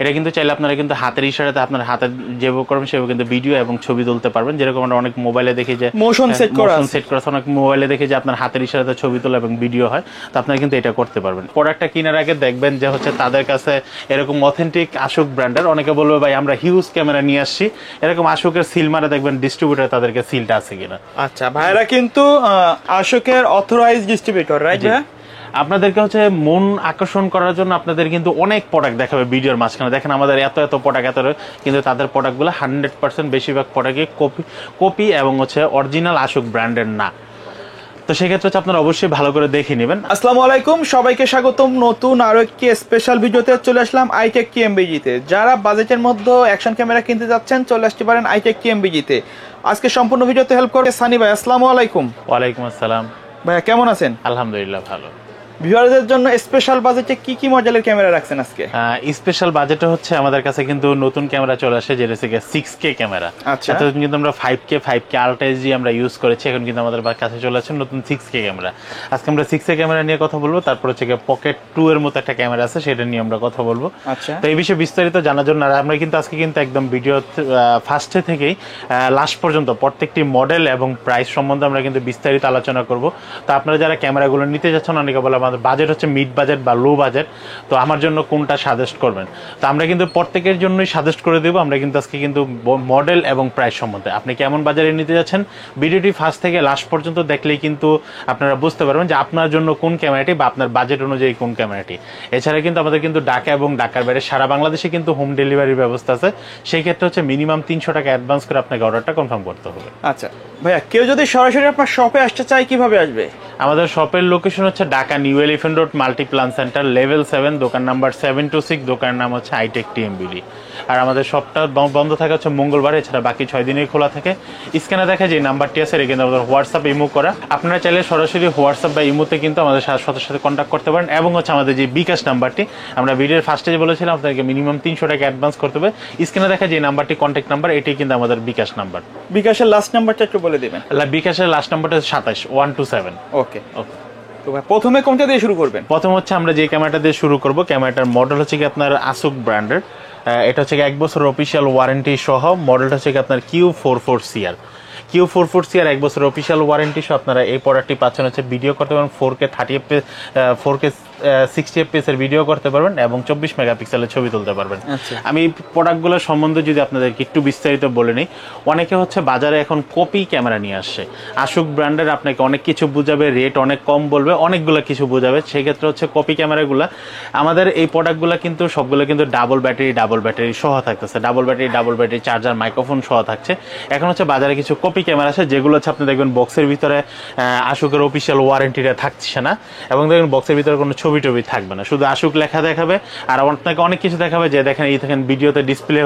এটা কিন্তু চাইলে আপনারা কিন্তু হাতের ইশারাতে আপনার হাতের যেভাবে করবেন সেভাবে কিন্তু ভিডিও এবং ছবি তুলতে পারবেন। যেরকম আমরা অনেক মোবাইলে দেখি যে মোশন সেট করা অনেক মোবাইলে দেখি যে আপনার হাতের ইশারাতে ছবি তোলা এবং ভিডিও হয়, তো আপনারা কিন্তু এটা করতে পারবেন। প্রোডাক্টটা কেনার আগে দেখবেন যে হচ্ছে তাদের কাছে এরকম অথেন্টিক আশুক ব্র্যান্ডের, অনেকে বলবে ভাই আমরা হিউজ ক্যামেরা নিয়ে আসছি, এরকম আশুকের সিল মারা দেখবেন ডিস্ট্রিবিউটর তাদেরকে সিলটা আছে কিনা। আচ্ছা, ভাইরা কিন্তু আশুকের অথরাইজড ডিস্ট্রিবিউটর, রাইট ভাই? আপনাদেরকে হচ্ছে মন আকর্ষণ করার জন্য আপনাদের কিন্তু অনেক প্রোডাক্ট দেখাবে ভিডিওর মাঝখানে। দেখেন আমাদের এত প্রোডাক্ট কিন্তু তাদের প্রোডাক্টগুলো 100% বেশিরভাগ প্রোডাক্টই কপি এবং হচ্ছে অরিজিনাল আশুক ব্র্যান্ডের না। তো সেক্ষেত্রে হচ্ছে আপনারা অবশ্যই ভালো করে দেখে নেবেন। আসসালামু আলাইকুম, সবাইকে স্বাগতম নতুন আরো একটি স্পেশাল ভিডিওতে। চলে আসলাম আইটেক টিএমবিজিতে। যারা বাজেটের মধ্যে অ্যাকশন ক্যামেরা কিনতে যাচ্ছেন চলে আসতে পারেন আইটেক টিএমবিজিতে। আজকে সম্পূর্ণ ভিডিওতে হেল্প করবে সানি ভাই। আসসালামু আলাইকুম। ওয়ালাইকুম আসসালাম ভাইয়া, কেমন আছেন? আলহামদুলিল্লাহ ভালো। ভিউয়ারদের জন্য স্পেশাল বাজেটে কি কি মডেলের ক্যামেরা রাখছেন আজকে? স্পেশাল বাজেটে হচ্ছে আমাদের কাছে কিন্তু নতুন ক্যামেরা চলে আসে, যেটা হচ্ছে 6K ক্যামেরা। আচ্ছা, এতদিন কিন্তু আমরা 5K আলট্রা এইচডি আমরা ইউজ করেছি, এখন কিন্তু আমাদের কাছে চলে আসছে নতুন 6K ক্যামেরা। আজকে আমরা 6K ক্যামেরা নিয়ে কথা বলবো, তারপর হচ্ছে পকেট 2 এর মতো একটা ক্যামেরা আছে, সেটা নিয়ে আমরা কথা বলবো। আচ্ছা, তো এই বিষয়ে বিস্তারিত জানার জন্য আমরা কিন্তু আজকে কিন্তু একদম ভিডিও ফার্স্টে থেকেই লাস্ট পর্যন্ত প্রত্যেকটি মডেল এবং প্রাইস সম্বন্ধে আমরা কিন্তু বিস্তারিত আলোচনা করব। তো আপনারা যারা ক্যামেরাগুলো নিতে যাচ্ছেন, অনেকে বলে আমাদের বাজেট হচ্ছে মিড বাজেট বা লো বাজেট, তো আমার জন্য কোনটা সাজেস্ট করবেন। তো আমরা কিন্তু প্রত্যেকের জন্যই সাজেস্ট করে দেবো। আমরা কিন্তু আজকে কিন্তু মডেল এবং প্রাইস সম্বন্ধে, আপনি কেমন বাজারে নিতে যাচ্ছেন ভিডিওটি ফার্স্ট থেকে লাস্ট পর্যন্ত দেখলেই কিন্তু আপনারা বুঝতে পারবেন যে আপনার জন্য কোন ক্যামেরাটি বা আপনার বাজেট অনুযায়ী কোন ক্যামেরাটি। এছাড়া কিন্তু আমাদের কিন্তু ঢাকা এবং ঢাকার বাইরে সারা বাংলাদেশে কিন্তু হোম ডেলিভারির ব্যবস্থা আছে। সেই ক্ষেত্রে হচ্ছে মিনিমাম 300 টাকা অ্যাডভান্স করে আপনাকে অর্ডারটা কনফার্ম করতে হবে। আচ্ছা ভাইয়া, কেউ যদি সরাসরি আপনার শপে আসতে চায় কিভাবে আসবে? আমাদের শপের লোকেশন হচ্ছে Dhaka new elephant road Multiplan centre level 7, দোকান নাম্বার 726, দোকানের নাম হচ্ছে আইটেক টিএমবিডি। আর আমাদের শপটা বন্ধ থাকে হচ্ছে মঙ্গলবার, এছাড়া বাকি 6 দিনই খোলা থাকে। স্ক্যানে দেখা যে নাম্বারটি আছে, এটা কিন্তু আমাদের হোয়াটসঅ্যাপ ইমো করা। আপনারা চাইলে সরাসরি হোয়াটসঅ্যাপ বা ইমোতে কিন্তু আমাদের সাথে কন্ট্যাক্ট করতে পারেন। এবং হচ্ছে আমাদের যে বিকাশ নাম্বারটি আমরা ভিডিওর ফার্স্টে যে বলেছিলাম আপনাদেরকে মিনিমাম 300 টাকা অ্যাডভান্স করতে হবে। স্ক্যানে দেখা যে নাম্বারটি কন্ট্যাক্ট নাম্বার, এটি কিন্তু আমাদের বিকাশ নাম্বার। বিকাশের লাস্ট নাম্বারটা একটু বলে দিবেন। বিকাশের লাস্ট নাম্বারটা 27127। ওকে ওকে। তো ভাই প্রথমে কোনটা দিয়ে শুরু করবেন? প্রথম হচ্ছে আমরা যে ক্যামেরাটা দিয়ে শুরু করব, ক্যামেরাটার মডেল হচ্ছে কি আপনার আসুক ব্র্যান্ডের। এটা হচ্ছে 1 বছর অফিসিয়াল ওয়ারেন্টি সহ। মডেলটা হচ্ছে কি আপনার Q44CR। Q44CR 1 বছর অফিসিয়াল ওয়ারেন্টি সহ আপনারা এই প্রোডাক্টটি পাচ্ছেন হচ্ছে ভিডিও করতে পারবেন 4K 30fps 4K 60fps এর ভিডিও করতে পারবেন এবং 24 মেগাপিক্সেলের ছবি তুলতে পারবেন। আমি প্রোডাক্টগুলোর সম্বন্ধে যদি আপনাদেরকে একটু বিস্তারিত বলে নিই, অনেকে হচ্ছে বাজারে এখন কপি ক্যামেরা নিয়ে আসছে। আশুক ব্র্যান্ডের আপনাকে অনেক কিছু বুঝাবে, রেট অনেক কম বলবে, অনেকগুলো কিছু বুঝাবে। সেই ক্ষেত্রে হচ্ছে কপি ক্যামেরাগুলো, আমাদের এই প্রোডাক্টগুলো কিন্তু সবগুলো কিন্তু ডাবল ব্যাটারি সহ থাকতেছে, ডাবল ব্যাটারি চার্জার মাইক্রোফোন সহ থাকছে। এখন হচ্ছে বাজারে কিছু কপি ক্যামেরা আছে যেগুলো হচ্ছে আপনি দেখবেন বক্সের ভিতরে আশুকের অফিসিয়াল ওয়ারেন্টিটা থাকছে না, এবং দেখবেন বক্সের ভিতরে কোনো ছবি থাকবে না, শুধু আশুক লেখা দেখাবে। আর আপনাকে অনেক কিছু দেখাবে যে দেখেন এই দেখেন ভিডিওতে ডিসপ্লে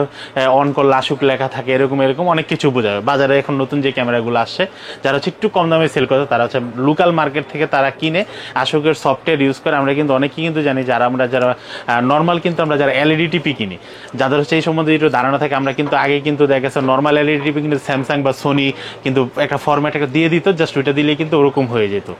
অন করলে আশুক লেখা থাকে, এরকম অনেক কিছু বোঝাবে। বাজারে এখন নতুন যে ক্যামেরাগুলো আসছে, যারা হচ্ছে একটু কম দামে সেল করে, তারা হচ্ছে লোকাল মার্কেট থেকে তারা কিনে আশুকের সফটওয়্যার ইউজ করে। আমরা কিন্তু অনেকেই কিন্তু জানি যারা নর্মাল কিন্তু আমরা যারা এলইডি টিপি কিনি, যাদের হচ্ছে এই সম্বন্ধে একটু ধারণা থাকে, আমরা কিন্তু আগে কিন্তু দেখা গেছে নর্মাল এলইডি টিপি কিন্তু স্যামসাং বা সোনি কিন্তু একটা ফরম্যাট একটা দিয়ে দিত, জাস্ট ওইটা দিলে কিন্তু ওরকম হয়ে যেত।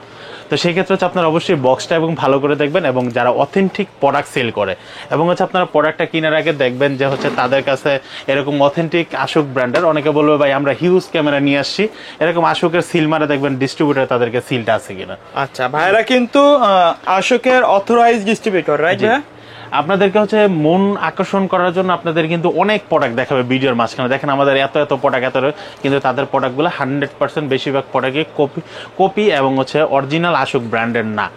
তো সেই ক্ষেত্রে হচ্ছে আপনারা অবশ্যই বক্সটা এবং ভালো করে দেখবেন, এবং যারা অথেন্টিক প্রোডাক্ট সেল করে, এবং হচ্ছে আপনারা প্রোডাক্টটা কেনার আগে দেখবেন যে হচ্ছে তাদের কাছে এরকম অথেন্টিক আশুক ব্র্যান্ডের, অনেকে বলবে ভাই আমরা হিউজ ক্যামেরা নিয়ে আসছি, এরকম আশুকের সিল মারা দেখবেন ডিস্ট্রিবিউটর তাদেরকে সিলটা আছে কিনা। আচ্ছা, ভাইরা কিন্তু আশুকের অথরাইজড ডিস্ট্রিবিউটর, রাইট? আপনাদেরকে হচ্ছে মন আকর্ষণ করার জন্য আপনাদের কিন্তু অনেক প্রোডাক্ট দেখাবে ভিডিওর মাঝখানে। দেখেন আমাদের এত প্রোডাক্ট কিন্তু তাদের প্রোডাক্টগুলো 100% বেশিরভাগ প্রোডাক্টই কপি এবং হচ্ছে অরিজিনাল আশুক ব্র্যান্ডের না।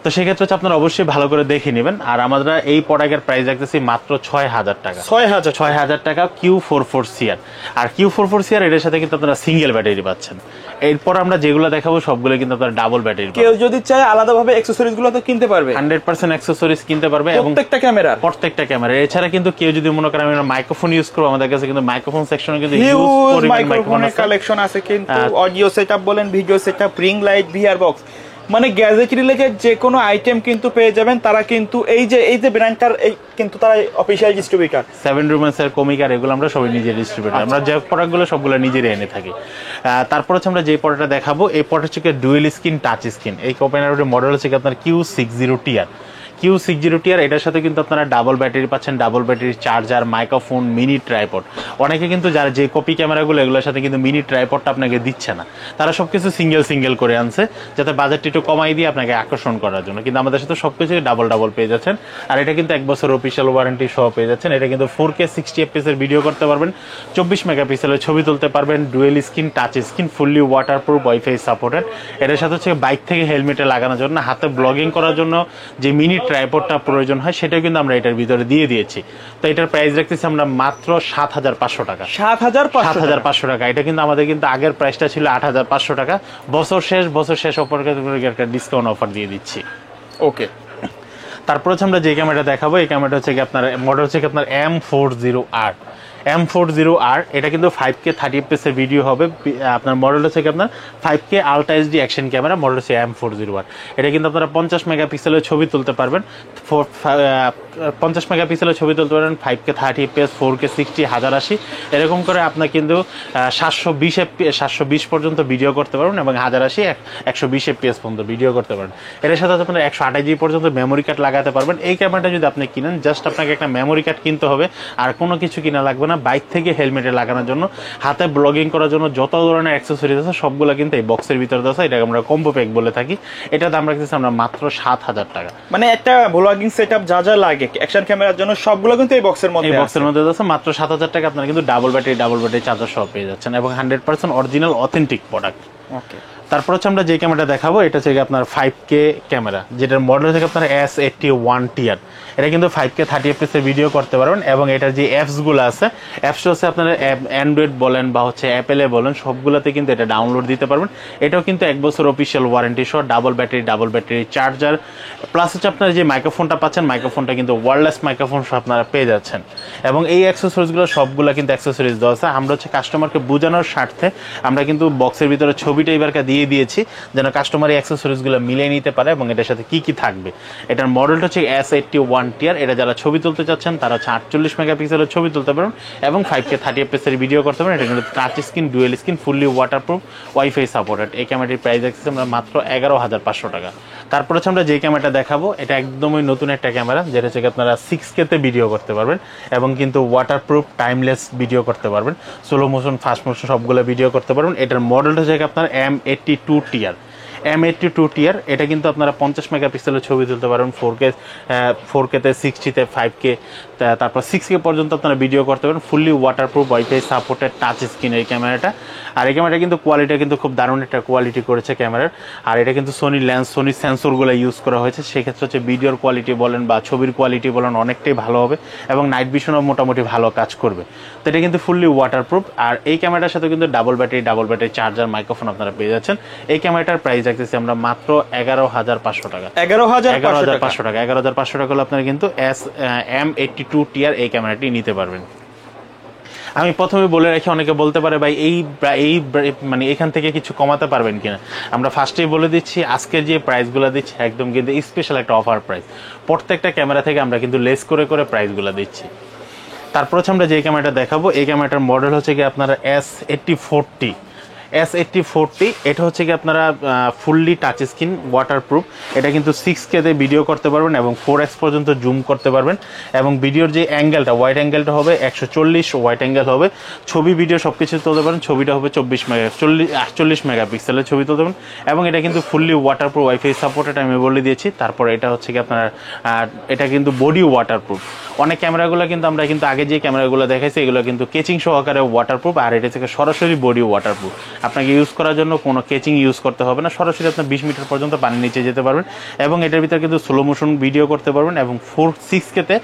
তো সেক্ষেত্রে হচ্ছে আপনারা অবশ্যই ভালো করে দেখে নেবেন। আর আমরা এই প্রোডাক্টের প্রাইস রাখতেছি মাত্র 6000 টাকা। 6000 টাকা Q44CR। আর Q44CR এর সাথে কিন্তু আপনারা সিঙ্গেল ব্যাটারি পাচ্ছেন। এরপর আমরা যেগুলো দেখাবো সবগুলো কিন্তু আপনারা ডাবল ব্যাটারি পাবেন। কেউ যদি চায় আলাদাভাবে অ্যাকসেসরিজ গুলো তো কিনতে পারবে, 100% অ্যাকসেসরিজ কিনতে পারবে এবং প্রত্যেকটা ক্যামেরা। এছাড়া কিন্তু কেউ যদি মনে করেন আমরা মাইক্রোফোন ইউজ করব, আমাদের কাছে কিন্তু মাইক্রোফোন সেকশনে কিন্তু হিউজ মাইক্রোফোনের কালেকশন আছে। কিন্তু অডিও সেটআপ বলেন, video setup, ring light, VR box, মানে গ্যাজেট রিলেটেড যে কোনো আইটেম কিন্তু পেয়ে যাবেন। তারা কিন্তু এই যে ব্র্যান্ডটার কিন্তু তারা অফিশিয়াল ডিস্ট্রিবিউটর। 7 রুমেন্সের কমিকার এগুলো আমরা সবাই নিজের ডিস্ট্রিবিউটর। আমরা যে প্রোডাক্টগুলো সবগুলো নিজেরই এনে থাকি। তারপর হচ্ছে আমরা যে প্রোডাক্টটা দেখাবো, এই প্রোডাক্ট হচ্ছে ডুয়েল স্ক্রিন টাচ স্ক্রিন। এই কোম্পানির মডেল হচ্ছে আপনার Q60TR। Q60TR, এটার সাথে কিন্তু আপনারা ডাবল ব্যাটারি পাচ্ছেন, double battery charger, microphone, mini tripod. অনেকে কিন্তু যারা যে কপি ক্যামেরাগুলো এগুলোর সাথে কিন্তু মিনি ট্রাইপডটা আপনাকে দিচ্ছে না, তারা সবকিছু সিঙ্গেল করে আনছে যাতে বাজেটটা একটু কমাই দিয়ে আপনাকে আকর্ষণ করার জন্য। কিন্তু আমাদের সাথে সবকিছু ডাবল পেয়ে যাচ্ছেন। আর এটা কিন্তু 1 বছর অফিসিয়াল ওয়ারেন্টি সহ পেয়ে যাচ্ছেন। এটা কিন্তু 4K 60 fps এর ভিডিও করতে পারবেন, 24 মেগাপিক্সেলের ছবি তুলতে পারবেন, dual screen, touch screen, fully waterproof, wifi supported. এটার সাথে হচ্ছে বাইক থেকে হেলমেটে লাগানোর জন্য, হাতে ব্লগিং করার জন্য যে মিনি ট্রাইপডটা প্রয়োজন হয় সেটাও কিন্তু আমরা এটার ভিতরে দিয়ে দিয়েছি। তো এটার প্রাইস রাখতেছি আমরা মাত্র 7,500 টাকা। 7,500 টাকা। এটা কিন্তু আমাদের কিন্তু আগের প্রাইসটা ছিল 8,500 টাকা। বছর শেষ অফারে একটা ডিসকাউন্ট অফার দিয়ে দিচ্ছি। ওকে, তারপর হচ্ছে আমরা যে ক্যামেরাটা দেখাবো, এই ক্যামেরাটা হচ্ছে কি আপনার মডেল হচ্ছে কি আপনার M40R। M40R এটা কিন্তু 5K 30 fps এর ভিডিও হবে। আপনার মডেল হচ্ছে কি আপনার 5K ultra HD action camera, model হচ্ছে M40R। এটা কিন্তু আপনারা 50 মেগাপিক্সেলের ছবি তুলতে পারবেন, 50 মেগাপিক্সেলের ছবি তুলতে পারবেন, 5K 30 fps, 4K 60, 1080 এরকম করে আপনার কিন্তু 720 পর্যন্ত ভিডিও করতে পারবেন এবং 1080 120 fps পর্যন্ত ভিডিও করতে পারবেন। এর সাথে আপনারা 128GB পর্যন্ত মেমোরি কার্ড লাগাতে পারবেন। এই ক্যামেরাটা যদি আপনি কিনেন, জাস্ট আপনাকে একটা মেমোরি কার্ড কিনতে হবে, আর কোনো কিছু কিনা লাগবে না। বাইক থেকে হেলমেটে লাগানোর জন্য, হাতে ব্লগিং করার জন্য যত ধরনের অ্যাক্সেসরিজ আছে সবগুলো কিন্তু এই বক্সের ভিতরে আছে। এটাকে আমরা কম্বো প্যাক বলে থাকি। এটা দাম রাখতেছি আমরা মাত্র 7,000 টাকা। মানে একটা ব্লগিং সেটআপ যা লাগে অ্যাকশন ক্যামেরার জন্য সবগুলো কিন্তু এই বক্সের মধ্যে আছে। মাত্র 7,000 টাকা আপনারা কিন্তু ডাবল ব্যাটারি চার্জার সহ পেয়ে যাচ্ছেন এবং 100% অরিজিনাল অথেন্টিক প্রোডাক্ট। ওকে, তারপর হচ্ছে আমরা যে ক্যামেরাটা দেখাবো এটা হচ্ছে আপনার 5K ক্যামেরা, যেটার মডেল হচ্ছে আপনার S81TR। এটা কিন্তু 5K 30 fps এর ভিডিও করতে পারবেন এবং এটার যে অ্যাপসগুলো আছে, অ্যাপস হচ্ছে আপনার অ্যান্ড্রয়েড বলেন বা হচ্ছে অ্যাপেলে বলেন, সবগুলোতে কিন্তু এটা ডাউনলোড দিতে পারবেন। এটাও কিন্তু 1 বছর অফিসিয়াল ওয়ারেন্টি সহ, ডাবল ব্যাটারি চার্জার, প্লাস হচ্ছে আপনারা যে মাইক্রোফোনটা পাচ্ছেন, মাইক্রোফোনটা কিন্তু ওয়্যারলেস মাইক্রোফোন সহ আপনারা পেয়ে যাচ্ছেন। এবং এই অ্যাক্সেসরিজগুলো সবগুলো কিন্তু অ্যাক্সেসরিজ দেওয়া আছে। আমরা হচ্ছে কাস্টমারকে বোঝানোর স্বার্থে আমরা কিন্তু বক্সের ভিতরে ছবিটা এবারকে দিয়ে দিয়েছি যেন কাস্টমার এই অ্যাক্সেসরিজগুলো মিলিয়ে নিতে পারে এবং এটার সাথে কি থাকবে। এটার মডেলটা হচ্ছে S81TR। এটা যারা ছবি তুলতে চাচ্ছেন তারা হচ্ছে 48 মেগাপিক্সেলের ছবি তুলতে পারেন এবং 5K 30 fps এর ভিডিও করতে পারেন। এটা কিন্তু touch screen, dual screen, fully waterproof, wifi supported. এই ক্যামেরাটির প্রাইস রাখছি আমরা মাত্র 11,500 টাকা। তারপর হচ্ছে আমরা যে ক্যামেরাটা দেখাবো এটা একদমই নতুন একটা ক্যামেরা, যেটা হচ্ছে আপনারা 6K তে ভিডিও করতে পারবেন এবং কিন্তু ওয়াটারপ্রুফ, টাইমলেস ভিডিও করতে পারবেন, স্লো মোশন, ফাস্ট মোশন সবগুলো ভিডিও করতে পারবেন। এটার মডেলটা হচ্ছে আপনার M82TR। M82TR এটা কিন্তু আপনারা 50 মেগাপিক্সেলের ছবি তুলতে পারবেন, 4K তে, 60 তে, 5K, তারপর 6K পর্যন্ত আপনারা ভিডিও করতে পারেন। Fully waterproof, wifi supported, touch screen এই ক্যামেরাটা। আর এই ক্যামেরাটা কিন্তু কোয়ালিটি কিন্তু খুব দারুণ একটা কোয়ালিটি করেছে ক্যামেরার। আর এটা কিন্তু সোনি লেন্স, সোনি সেন্সরগুলো ইউজ করা হয়েছে, সেক্ষেত্রে হচ্ছে ভিডিওর কোয়ালিটি বলেন বা ছবির কোয়ালিটি বলেন অনেকটাই ভালো হবে এবং নাইট ভিশনও মোটামুটি ভালো কাজ করবে। তো এটা কিন্তু ফুললি ওয়াটারপ্রুফ। আর এই ক্যামেরাটার সাথে কিন্তু ডাবল ব্যাটারি চার্জার, মাইক্রোফোন আপনারা পেয়ে যাচ্ছেন। এই ক্যামেরাটার প্রাইস রাখতেছি আমরা মাত্র 11,500 টাকা। 11,500 টাকা। 11,500 টাকা হলে আপনারা কিন্তু M82TR এই ক্যামেরাটি নিতে পারবেন। আমি প্রথমে বলে রাখি, অনেকে বলতে পারে ভাই এই মানে এখান থেকে কিছু কমাতে পারবেন কিনা। আমরা ফার্স্টেই বলে দিচ্ছি আজকের যে প্রাইসগুলো দিচ্ছি একদম কিন্তু স্পেশাল একটা অফার প্রাইস। প্রত্যেকটা ক্যামেরা থেকে আমরা কিন্তু লেস করে প্রাইসগুলো দিচ্ছি। তারপর হচ্ছে আমরা যে ক্যামেরাটা দেখাবো এই ক্যামেরাটার মডেল হচ্ছে কি আপনারা S8040। এটা হচ্ছে কি আপনারা ফুললি টাচ স্ক্রিন, ওয়াটারপ্রুফ। এটা কিন্তু 6K তে ভিডিও করতে পারবেন এবং 4x পর্যন্ত জুম করতে পারবেন এবং ভিডিওর যে অ্যাঙ্গেলটা, ওয়াইড অ্যাঙ্গেলটা হবে 140, ওয়াইড অ্যাঙ্গেল হবে, ছবি ভিডিও সব কিছু তুলতে পারেন। ছবিটা হবে 48 মেগাপিক্সেলের ছবি তুলতে পারেন এবং এটা কিন্তু ফুললি ওয়াটারপ্রুফ, ওয়াইফাই সাপোর্টেড আমি বলে দিয়েছি। তারপর এটা হচ্ছে কি আপনার এটা কিন্তু বডি ওয়াটারপ্রুফ। অনেক ক্যামেরাগুলো কিন্তু আমরা কিন্তু আগে যে ক্যামেরাগুলো দেখাইছি এগুলো কিন্তু কেচিং সহকারে ওয়াটারপ্রুফ, আর এটা থেকে সরাসরি বডি ওয়াটারপ্রুফ। আপনাকে ইউজ করার জন্য কোনো কেচিং ইউজ করতে হবে না, সরাসরি আপনার 20 মিটার পর্যন্ত পানির নিচে যেতে পারবেন এবং এটার ভিতরে কিন্তু স্লো মোশন ভিডিও করতে পারবেন এবং 6K তে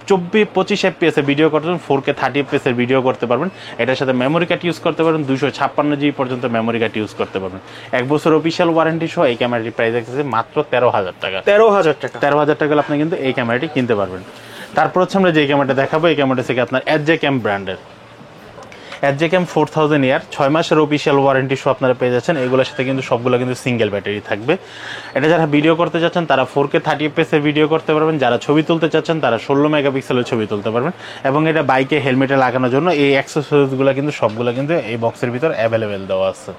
24-25 fps এর ভিডিও করতে পারবেন, 4K 30 fps এর ভিডিও করতে পারবেন। এটার সাথে মেমোরি কার্ড ইউজ করতে পারবেন, 256GB পর্যন্ত মেমোরি কার্ড ইউজ করতে পারবেন। 1 বছর অফিসিয়াল ওয়ারেন্টি সহ এই ক্যামেরাটির প্রাইস আছে মাত্র 13,000 টাকা। 13,000 টাকা আপনি কিন্তু এই ক্যামেরাটি কিনতে পারবেন। তারপর হচ্ছে আমরা যে ক্যামেরাটা দেখাবো এই ক্যামেরাটা থেকে আপনার HJCam ব্র্যান্ডের HJCam 4000AR 6 মাসের অফিসিয়াল ওয়ারেন্টি সহ আপনারা পেয়ে যাচ্ছেন। এগুলোর সাথে কিন্তু সবগুলো কিন্তু সিঙ্গেল ব্যাটারি থাকবে। এটা যারা ভিডিও করতে চাচ্ছেন তারা 4K 30 fps এর ভিডিও করতে পারবেন, যারা ছবি তুলতে চাচ্ছেন তারা 16 মেগাপিক্সেলের ছবি তুলতে পারবেন এবং এটা বাইকে হেলমেটে লাগানোর জন্য এই অ্যাক্সেসরিজগুলো কিন্তু সবগুলো কিন্তু এই বক্সের ভিতর অ্যাভেলেবেল দেওয়া আছে।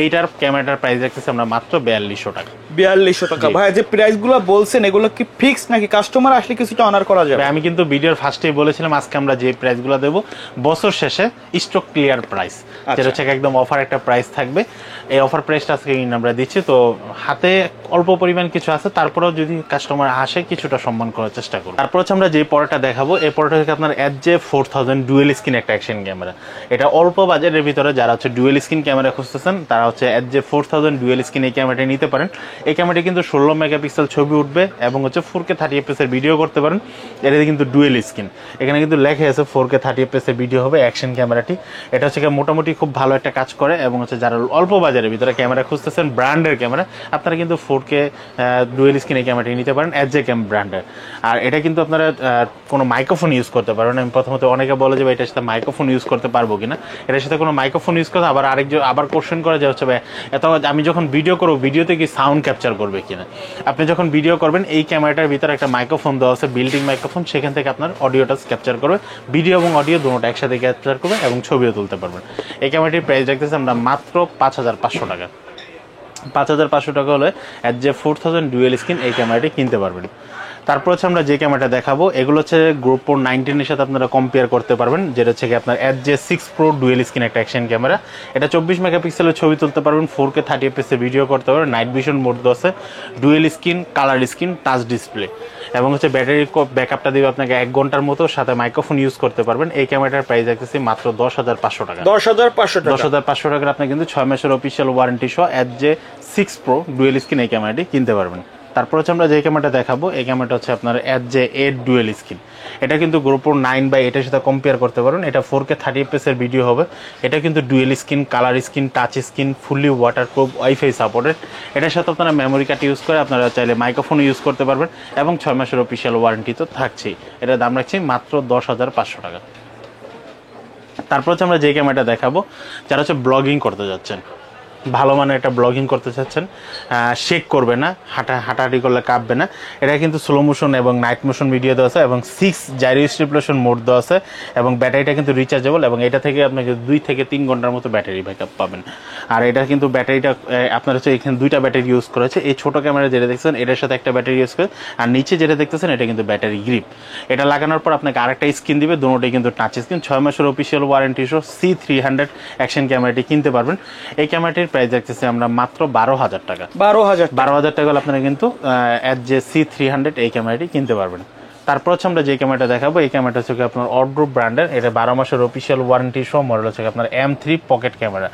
এইটার ক্যামেরাটার প্রাইস রাখতেছি আমরা মাত্র 4200 টাকা। 4200 টাকা। ভাই যে প্রাইস গুলো বলছেন এগুলো কি ফিক্স নাকি কাস্টমার আসলে কিছুটা অনার করা যাবে? আমি কিন্তু ভিডিওর ফার্স্টেই বলেছিলাম আজকে আমরা যে প্রাইসগুলো দেব বছর শেষে স্টক ক্লিয়ার প্রাইস, যেটা হচ্ছে একদম অফার একটা প্রাইস থাকবে। এই অফার প্রাইসটা আজকে আমরা দিচ্ছি, তো হাতে অল্প পরিমাণ কিছু আছে, তারপরেও যদি কাস্টমার আসে কিছুটা সম্মান করার চেষ্টা করব। তারপর হচ্ছে আমরা যে পড়াটা দেখাবো এই পড়াটা হচ্ছে আপনার HJ4000 ডুয়েল স্ক্রিন একটা অ্যাকশন ক্যামেরা। এটা অল্প বাজেটের ভিতরে যারা হচ্ছে ডুয়েল স্ক্রিন ক্যামেরা খুঁজতেছেন তারা হচ্ছে HJ4000 ডুয়েল স্ক্রিন এই ক্যামেরাটা নিতে পারেন। এই ক্যামেরাটি কিন্তু 16 মেগাপিক্সেল ছবি উঠবে এবং হচ্ছে 4K 30fps এর ভিডিও করতে পারেন। এটাতে কিন্তু ডুয়েল স্ক্রিন, এখানে কিন্তু লেখা আছে 4K 30fps এর ভিডিও হবে অ্যাকশন ক্যামেরাটি। এটা হচ্ছে মোটামুটি খুব ভালো একটা কাজ করে এবং হচ্ছে যারা অল্প বাজারের ভিতরে ক্যামেরা খুঁজতেছেন ব্র্যান্ডের ক্যামেরা, আপনারা কিন্তু 4K ডুয়েল স্ক্রিন এই ক্যামেরাটি নিতে পারেন HJ ক্যাম ব্র্যান্ডের। আর এটা কিন্তু আপনারা কোনো মাইক্রোফোন ইউজ করতে পারবেন। আমি প্রথমত অনেকে বলে যে এটার সাথে মাইক্রোফোন ইউজ করতে পারবো কিনা, এটার সাথে কোনো মাইক্রোফোন ইউজ করতে আবার কোশ্চেন করে যে হচ্ছে এত আমি যখন ভিডিও করবো ভিডিওতে কি সাউন্ড ক্যাপচার করবে কিনা। আপনি যখন ভিডিও করবেন এই ক্যামেরাটার ভিতরে একটা মাইক্রোফোন দেওয়া আছে, বিল্ডিং মাইক্রোফোন, সেখান থেকে আপনার অডিওটা ক্যাপচার করবে, ভিডিও এবং অডিও দুটোটা একসাথে ক্যাপচার করবে এবং ছবিও তুলতে পারবেন। এই ক্যামেরাটির প্রাইস রাখতেছি আমরা মাত্র 5500 টাকা। 5500 টাকা হলে HJ4000 ডুয়েল স্ক্রিন এই ক্যামেরাটি কিনতে পারবেন। তারপর হচ্ছে আমরা যে ক্যামেরাটা দেখাবো এগুলো হচ্ছে GoPro 19 এর সাথে আপনারা কম্পেয়ার করতে পারবেন, যেটা হচ্ছে আপনার HJ6 Pro ডুয়েল স্ক্রিন একটা অ্যাকশন ক্যামেরা। এটা 24 মেগাপিক্সেলের ছবি তুলতে পারবেন, 4K 30fps এর ভিডিও করতে পারবেন, নাইট ভিশন মোড আছে, dual screen, colour screen, touch display এবং হচ্ছে ব্যাটারি ব্যাকআপটা দিবে আপনাকে 1 ঘন্টার মতো, সাথে মাইক্রোফোন ইউজ করতে পারবেন। এই ক্যামেরাটার প্রাইস রাখতেছি মাত্র 10500 টাকা। 10500 টাকা আপনি কিন্তু 6 মাসের অফিসিয়াল ওয়ারেন্টি সহ HJ6 Pro ডুয়েল স্ক্রিন এই ক্যামেরাটি কিনতে পারবেন। তারপর হচ্ছে আমরা যে ক্যামেরাটা দেখাবো এই ক্যামেরাটা হচ্ছে আপনার HJ8 ডুয়েল স্ক্রিন। এটা কিন্তু GoPro 9 বা এটার সাথে কম্পেয়ার করতে পারেন। এটা 4K 30fps এর ভিডিও হবে। এটা কিন্তু dual screen, colour screen, touch screen, fully waterproof, wifi supported. এটার সাথে আপনারা মেমোরি কার্ড ইউজ করে আপনারা চাইলে মাইক্রোফোন ইউজ করতে পারবেন এবং 6 মাসের অফিসিয়াল ওয়ারেন্টি তো থাকছেই। এটার দাম রাখছি মাত্র 10500 টাকা। তারপর হচ্ছে আমরা যে ক্যামেরাটা দেখাবো যারা হচ্ছে ব্লগিং করতে যাচ্ছেন, ভালো মানের একটা ব্লগিং করতে চাচ্ছেন, শেক করবে না, হাঁটাহাঁটি করলে কাঁপবে না, এটা কিন্তু স্লো মোশন এবং নাইট মোশন ভিডিও দেওয়া আছে এবং 6 জাইরো স্টিপুলেশন মোড দেওয়া আছে এবং ব্যাটারিটা কিন্তু রিচার্জেবল এবং এটা থেকে আপনাকে 2 থেকে 3 ঘন্টার মতো ব্যাটারি ব্যাকআপ পাবেন। আর এটা কিন্তু ব্যাটারিটা আপনার হচ্ছে এখানে 2টা ব্যাটারি ইউজ করেছে। এই ছোট ক্যামেরা যেটা দেখছেন এটার সাথে একটা ব্যাটারি ইউজ করে, আর নিচে যেটা দেখতেছেন এটা কিন্তু ব্যাটারি গ্রিপ। এটা লাগানোর পর আপনাকে আরেকটা স্ক্রিন দিবে, দুটোটাই কিন্তু টাচ স্ক্রিন। 6 মাসের অফিসিয়াল ওয়ারেন্টি সহ C300 অ্যাকশন ক্যামেরাটি কিনতে পারবেন। এই ক্যামেরাটির প্রাইস রাখতেছি আমরা মাত্র 12000 টাকা। 12000 টাকা হলে আপনারা কিন্তু HJ300 এই ক্যামেরাটি কিনতে পারবেন। তারপর হচ্ছে আমরা যে ক্যামেরাটা দেখাবো এই ক্যামেরাটা হচ্ছে আপনার অড্রো ব্র্যান্ডের, এটা 12 মাসের অফিসিয়াল ওয়ারেন্টি সহ মডেল হচ্ছে আপনার M3 পকেট ক্যামেরা।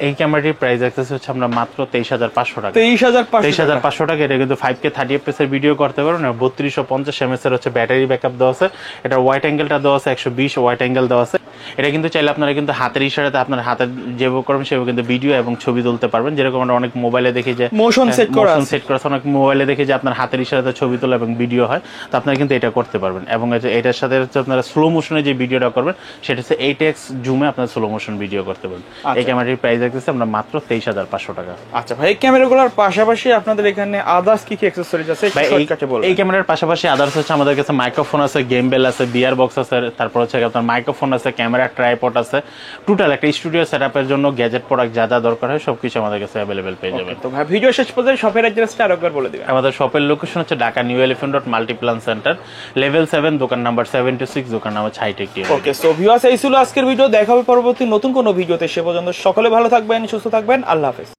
এই ক্যামেরাটির প্রাইস রাখতেছে হচ্ছে আমরা মাত্র 23500 টাকা। 23500 টাকা। এটা কিন্তু 5K 30fps এর ভিডিও করতে পারবেন। 3250 mAh এর হচ্ছে ব্যাটারি ব্যাকআপ দেওয়া আছে। এটা হোয়াইট অ্যাঙ্গেলটা দেওয়া আছে 120 হোয়াইট অ্যাঙ্গেল দেওয়া আছে। এটা কিন্তু চাইলে আপনারা কিন্তু হাতের ইশারাতে আপনার হাতের যেভাবে করবেন সেভাবে কিন্তু ভিডিও এবং ছবি তুলতে পারবেন। যেরকম আমরা অনেক মোবাইলে দেখি যে মোশন সেট করা আছে, অনেক মোবাইলে দেখি যে আপনার হাতের ইশারাতে ছবি তোলা এবং ভিডিও হয়, তো আপনারা কিন্তু এটা করতে পারবেন। এবং এটার সাথে হচ্ছে আপনারা স্লো মোশনে যে ভিডিওটা করবেন সেটা হচ্ছে 8x জুমে আপনারা স্লো মোশন ভিডিও করতে পারবেন। এই ক্যামেরাটির প্রাইস রাখতেছি আমরা মাত্র 23500 টাকা। আচ্ছা ভাই, এই ক্যামেরাগুলোর পাশাপাশি আপনাদের এখানে আদার্স কি কি অ্যাকসেসরিজ আছে এই ক্যামেরার পাশাপাশি আদার্স হচ্ছে আমাদের কাছে মাইক্রোফোন আছে, গেম বেল আছে, বিয়ার বক্স আছে, তারপর হচ্ছে আপনার মাইক্রোফোন আছে, ক্যামেরা ট্রাইপড আছে, টোটাল একটা স্টুডিও সেটআপের জন্য গ্যাজেট প্রোডাক্ট যা যা দরকার হয় সবকিছু আমাদের কাছে अवेलेबल পেয়ে যাবেন। তো ভাই ভিডিও শেষ পর্যন্ত শপের অ্যাড্রেসটা আরেকবার বলে দিবেন। আমাদের শপের লোকেশন হচ্ছে Dhaka new elephant road Multiplan centre, level 7, দোকান নাম্বার 76, দোকান নাম্বার 66। ওকে, সো ভিউয়ার্স এই ছিল আজকের ভিডিও। দেখা হবে পরবর্তী নতুন কোনো ভিডিওতে। সে পর্যন্ত সকলে ভালো থাকবেন, সুস্থ থাকবেন। আল্লাহ হাফেজ।